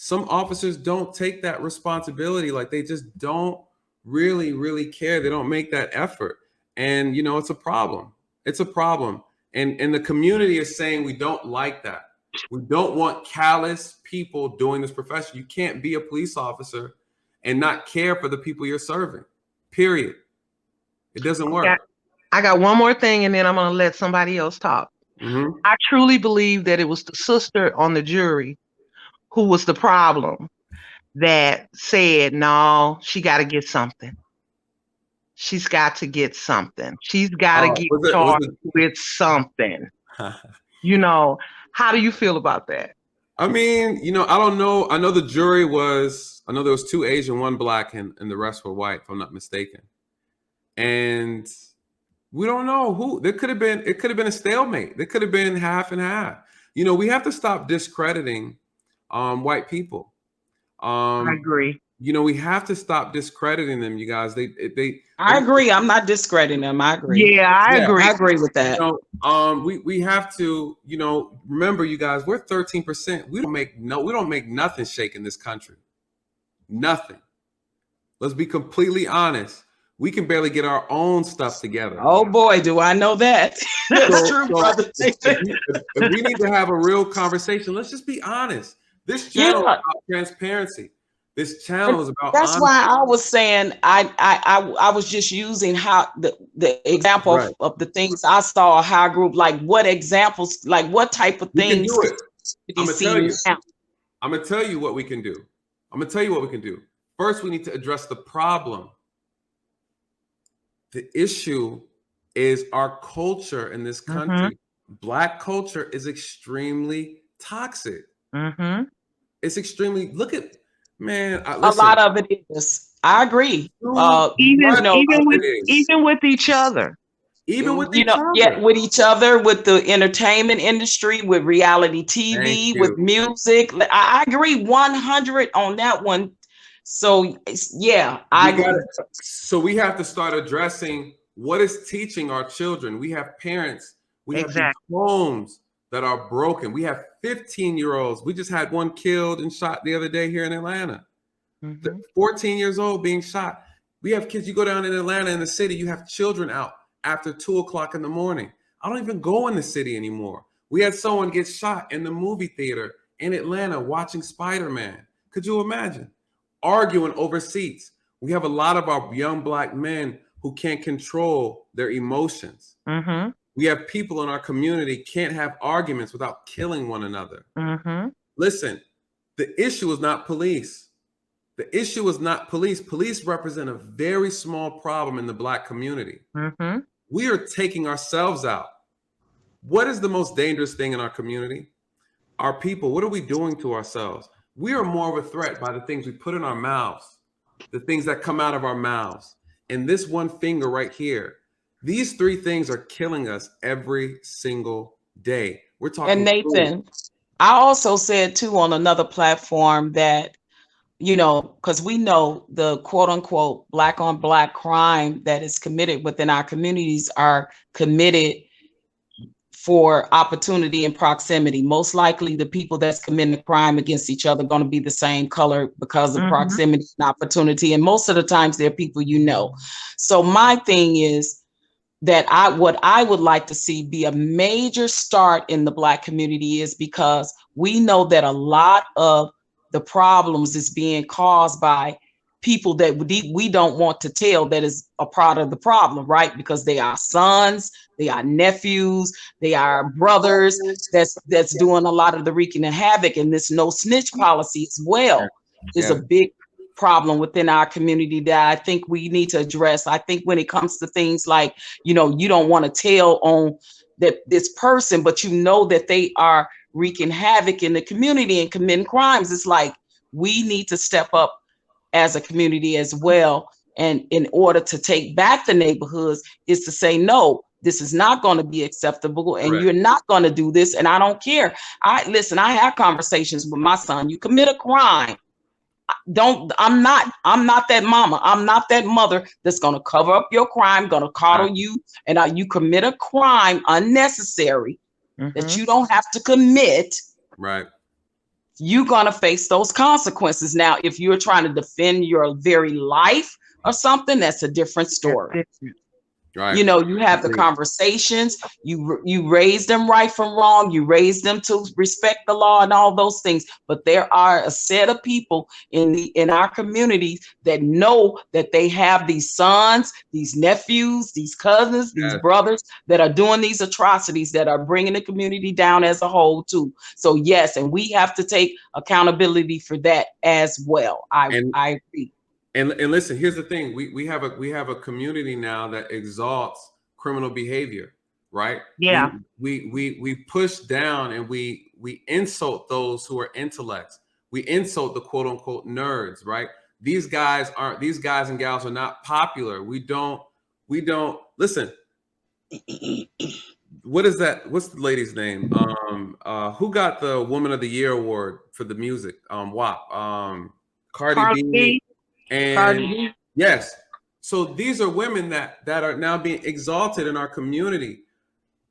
some officers don't take that responsibility. Like they just don't really care. They don't make that effort. And it's a problem. It's a problem. And the community is saying we don't like that. We don't want callous people doing this profession. You can't be a police officer and not care for the people you're serving. Period. It doesn't work. I got one more thing, and then I'm going to let somebody else talk. Mm-hmm. I truly believe that it was the sister on the jury who was the problem, that said, no, she got to get something. She's got to get something. She's got to get charged with something. How do you feel about that? I mean, I don't know. I know the jury there was 2 Asian, 1 Black, and the rest were white, if I'm not mistaken. And we don't know who. It could have been a stalemate. There could have been half and half. We have to stop discrediting white people. I agree. We have to stop discrediting them, you guys. I agree. I'm not discrediting them. I agree. Yeah, I agree. I agree with that. We have to, remember, you guys, we're 13%. We don't make nothing shake in this country. Nothing. Let's be completely honest. We can barely get our own stuff together. Oh boy, do I know that. That's true, brother. If we need to have a real conversation, let's just be honest. This channel is about transparency. This channel is about That's honesty. why I was saying I was just using how the example of the things I saw, how group, like what examples, like what type of things. I'm gonna tell you what we can do. First, we need to address the problem. The issue is our culture in this country. Mm-hmm. Black culture is extremely toxic. Mm-hmm. It's extremely. Look at. Man, a lot of it is. I agree. Even with each other. Even with each other. Yeah, with each other, with the entertainment industry, with reality TV, with music. I agree 100 on that one. So yeah, I agree. So we have to start addressing what is teaching our children. We have parents. We have homes that are broken. We have 15-year-olds. We just had one killed and shot the other day here in Atlanta. Mm-hmm. 14 years old being shot. We have kids. You go down in Atlanta in the city, you have children out after 2:00 in the morning. I don't even go in the city anymore. We had someone get shot in the movie theater in Atlanta watching Spider-Man. Could you imagine? Arguing over seats. We have a lot of our young Black men who can't control their emotions. Mm-hmm. We have people in our community can't have arguments without killing one another. Mm-hmm. Listen, the issue is not police. The issue is not police. Police represent a very small problem in the Black community. Mm-hmm. We are taking ourselves out. What is the most dangerous thing in our community? Our people. What are we doing to ourselves? We are more of a threat by the things we put in our mouths, the things that come out of our mouths. And this one finger right here. These 3 things are killing us every single day. We're talking. And Nathan, I also said too on another platform that, because we know the quote unquote Black on Black crime that is committed within our communities are committed for opportunity and proximity. Most likely the people that's committing the crime against each other are going to be the same color because of proximity and opportunity. And most of the times they're people So my thing is, that what I would like to see be a major start in the Black community is because we know that a lot of the problems is being caused by people that we don't want to tell that is a part of the problem, right? Because they are sons, they are nephews, they are brothers that's doing a lot of the wreaking of havoc. And this no snitch policy as well is a big problem within our community that I think we need to address. I think when it comes to things like, you don't want to tell on this person, but that they are wreaking havoc in the community and committing crimes. It's like we need to step up as a community as well. And in order to take back the neighborhoods is to say, no, this is not going to be acceptable. And you're not going to do this. And I don't care. I have conversations with my son. You commit a crime. I'm not that mama. I'm not that mother that's going to cover up your crime, going to coddle you. And you commit a crime unnecessary that you don't have to commit. Right. you're going to face those consequences. Now, if you're trying to defend your very life or something, that's a different story. Right. You know, you have the conversations, you raise them right from wrong, you raise them to respect the law and all those things. But there are a set of people in our communities that know that they have these sons, these nephews, these cousins, these brothers that are doing these atrocities that are bringing the community down as a whole too. So yes, and we have to take accountability for that as well. I agree. And listen, here's the thing: we have a community now that exalts criminal behavior, right? Yeah. We push down and we insult those who are intellects. We insult the quote unquote nerds, right? These guys and gals are not popular. We don't listen. What is that? What's the lady's name? Who got the Woman of the Year award for the music? WAP. Cardi B. And yes, so these are women that are now being exalted in our community,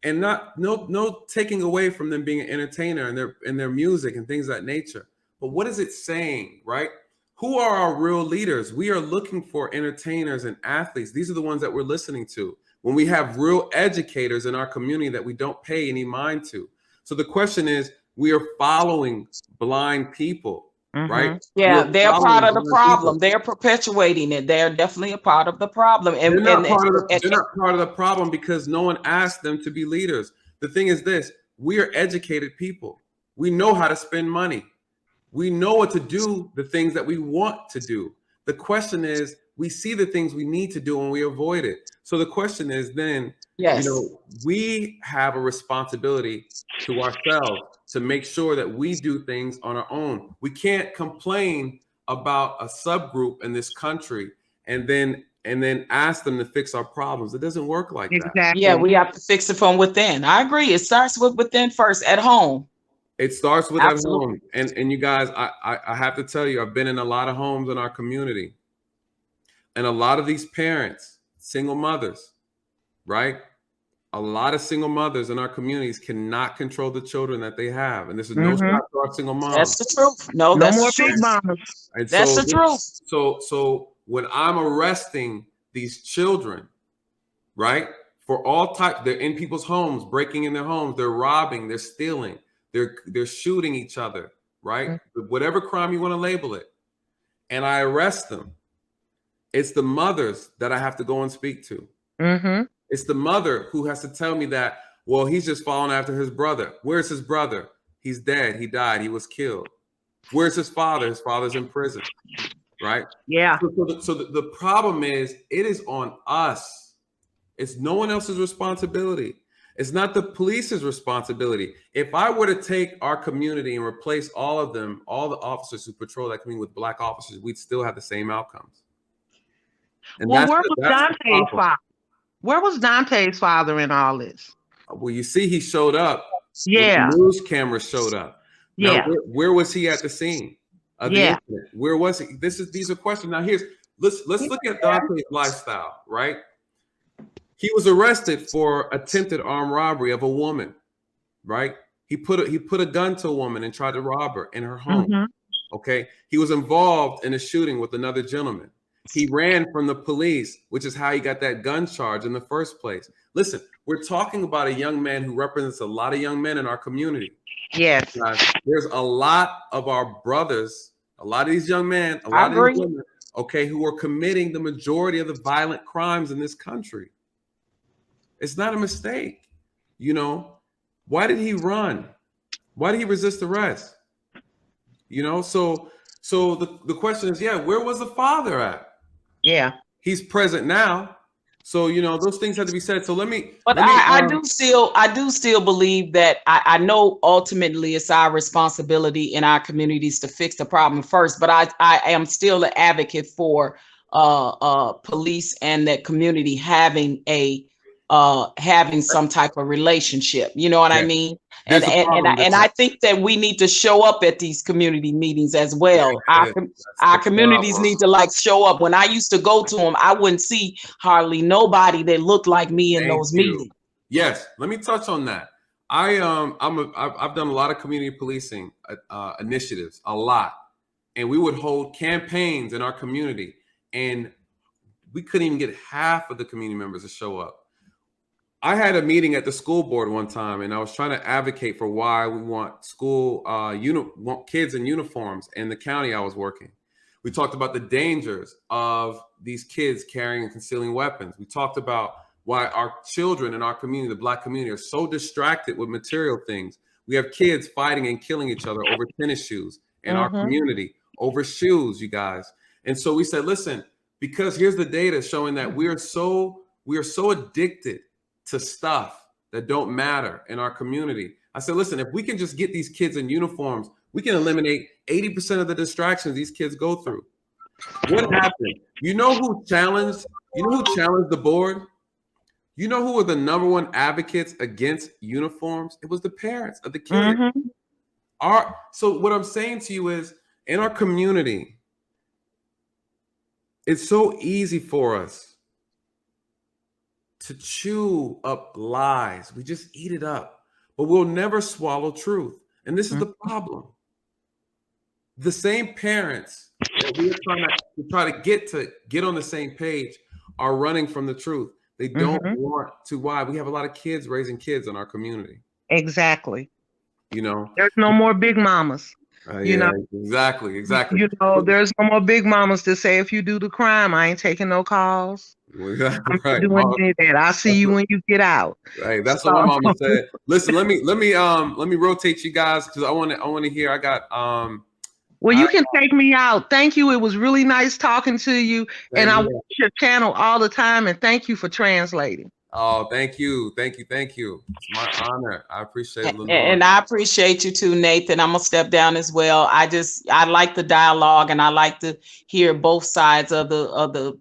and no taking away from them being an entertainer and their music and things of that nature. But what is it saying, right? Who are our real leaders? We are looking for entertainers and athletes. These are the ones that we're listening to when we have real educators in our community that we don't pay any mind to. So the question is, we are following blind people. Right? Yeah, they're part of the problem. They're perpetuating it. They're definitely a part of the problem. And they're not part of the problem because no one asked them to be leaders. The thing is this: we are educated people. We know how to spend money. We know what to do, the things that we want to do. The question is, we see the things we need to do and we avoid it. So the question is then, we have a responsibility to ourselves to make sure that we do things on our own. We can't complain about a subgroup in this country and then ask them to fix our problems. It doesn't work like that. Yeah, we have to fix it from within. I agree. It starts with within first, at home. It starts with at home. And you guys, I have to tell you, I've been in a lot of homes in our community. And a lot of these parents, single mothers, right? A lot of single mothers in our communities cannot control the children that they have. And this is no shot to our single moms. That's the truth. No, that's more the truth. big mamas. And that's the truth. So when I'm arresting these children, right, for all types, they're in people's homes, breaking in their homes, they're robbing, they're stealing, they're shooting each other, right? Whatever crime you want to label it. And I arrest them. It's the mothers that I have to go and speak to. It's the mother who has to tell me that, well, he's just following after his brother. Where's his brother? He's dead. He died. He was killed. Where's his father? His father's in prison, right? Yeah. So the problem is, it is on us. It's no one else's responsibility. It's not the police's responsibility. If I were to take our community and replace all of them, all the officers who patrol that community with black officers, we'd still have the same outcomes. And well, where was Dante's father? Where was Dante's father in all this? Well, you see, he showed up. Yeah. The news camera showed up. Yeah. Now, where was he at the scene? Where was he? These are questions. Now, let's look at Dante's lifestyle, right? He was arrested for attempted armed robbery of a woman, right? He put a gun to a woman and tried to rob her in her home. Okay. He was involved in a shooting with another gentleman. He ran from the police, which is how he got that gun charge in the first place. Listen, we're talking about a young man who represents a lot of young men in our community. Yes. There's a lot of our brothers, a lot of these young men, a lot of these women, okay, who are committing the majority of the violent crimes in this country. It's not a mistake. You know, why did he run? Why did he resist arrest? You know, so the question is, where was the father at? Yeah, he's present now. So, you know, those things have to be said. So I do still believe that I know ultimately it's our responsibility in our communities to fix the problem first, but I am still an advocate for police and that community having some type of relationship. You know what I mean? And I think that we need to show up at these community meetings as well. Our communities need to like show up. When I used to go to them, I wouldn't see hardly nobody that looked like me in those meetings. Yes, let me touch on that. I've done a lot of community policing initiatives, a lot, and we would hold campaigns in our community, and we couldn't even get half of the community members to show up. I had a meeting at the school board one time, and I was trying to advocate for why we want school want kids in uniforms in the county I was working. We talked about the dangers of these kids carrying and concealing weapons. We talked about why our children in our community, the Black community, are so distracted with material things. We have kids fighting and killing each other over tennis shoes in our community, over shoes, you guys. And so we said, listen, because here's the data showing that we are so addicted to stuff that don't matter in our community. I said, listen, if we can just get these kids in uniforms, we can eliminate 80% of the distractions these kids go through. What happened? You know who challenged the board? You know who were the #1 advocates against uniforms? It was the parents of the kids. So what I'm saying to you is, in our community, it's so easy for us to chew up lies. We just eat it up, but we'll never swallow truth. And this is the problem. The same parents that we are trying to get on the same page are running from the truth. They don't want to. Why? We have a lot of kids raising kids in our community. Exactly. You know, there's no more big mamas. You know, exactly. You know, there's no more big mamas to say, if you do the crime, I ain't taking no calls. I'm not doing any of that. I'll see you when you get out. Right. That's what my mama said. Listen, let me rotate you guys, because I want to hear. I got Well, you can take me out. Thank you. It was really nice talking to you. And I watch your channel all the time. And thank you for translating. Oh, thank you. It's my honor. I appreciate it, Lenore. And I appreciate you too, Nathan. I'm gonna step down as well. I like the dialogue, and I like to hear both sides of the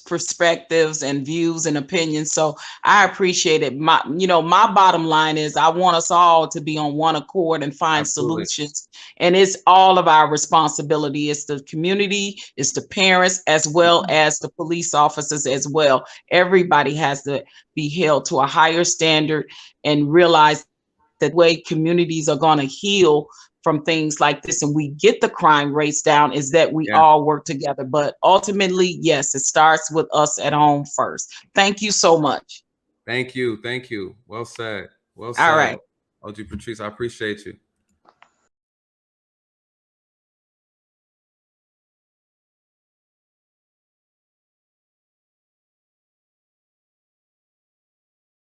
perspectives and views and opinions. So I appreciate it. My bottom line is, I want us all to be on one accord and find solutions. And it's all of our responsibility. It's the community, it's the parents, as well as the police officers as well. Everybody has to be held to a higher standard and realize that way communities are going to heal from things like this, and we get the crime rates down, is that we all work together. But ultimately, yes, it starts with us at home first. Thank you so much. Thank you. Well said. All right. OG Patrice, I appreciate you.